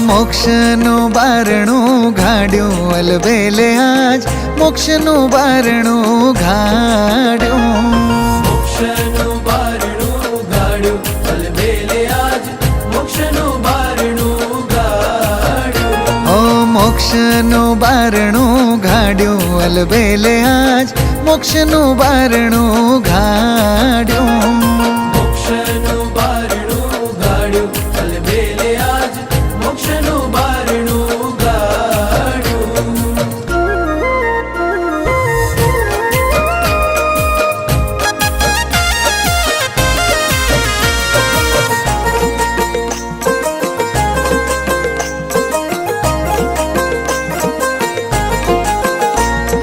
મોક્ષનું બારણું ઘાડ્યું અલબેલે આજ મોક્ષનું બારણું ઘાડ્યું. મોક્ષનું બારણું ગાડ્યું અલબેલે આજ મોક્ષનું બારણું ગાડ્યું. ઓ મોક્ષનું બારણું ઘાડ્યું અલબેલે આજ મોક્ષનું બારણું ઘાડ્યું. મોક્ષનું બારણું ગાડ્યું અલબેલે આજ મોક્ષનું બારણું ગાડ્યું.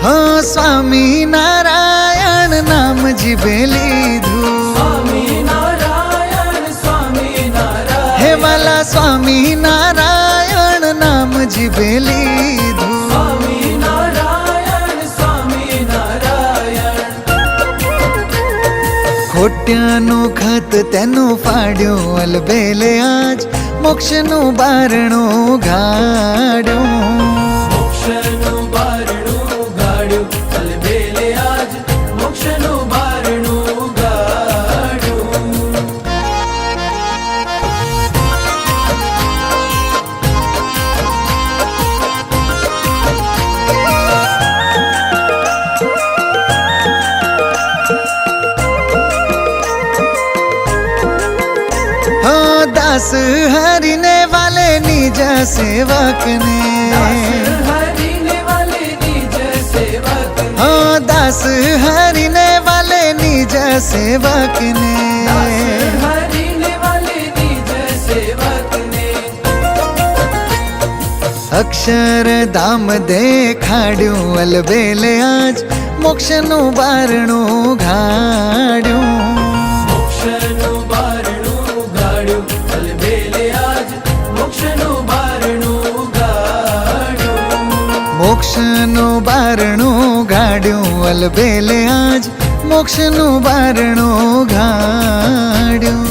હા સ્વામી નારાયણ નામ જીભે લીધું. સ્વામી નારાયણ સ્વામી નારાયણ હે વાલા સ્વામી નારાયણ નામ જીભે લીધું. સ્વામી નારાયણ સ્વામી નારાયણ. ખોટ્યાનું ખત તેનું ફાડ્યું અલબેલે આજ મોક્ષનું બારણું ઘાડ્યું. મોક્ષનું બારણું ગાડ્યું અલબેલે આજ મોક્ષનું બારણું ગાડ્યું. હા દાસ હરિને વાલે નિજ સેવકને. હરિને વાલે નિજ સેવક હા દાસ હરિને વાલે નિજ સેવકને. હરિને વાલે નિજ સેવકને. અક્ષરધામ દેખાડ્યું અલબેલે આજ મોક્ષનું બારણું ઘાડ્યું. મોક્ષનું બારણું ગાડ્યું અલબેલે આજ મોક્ષનું બારણું ગાડ્યું. મોક્ષનું બારણું ઘાડ્યું અલબેલે આજ મોક્ષનું બારણું ઘાડ્યું.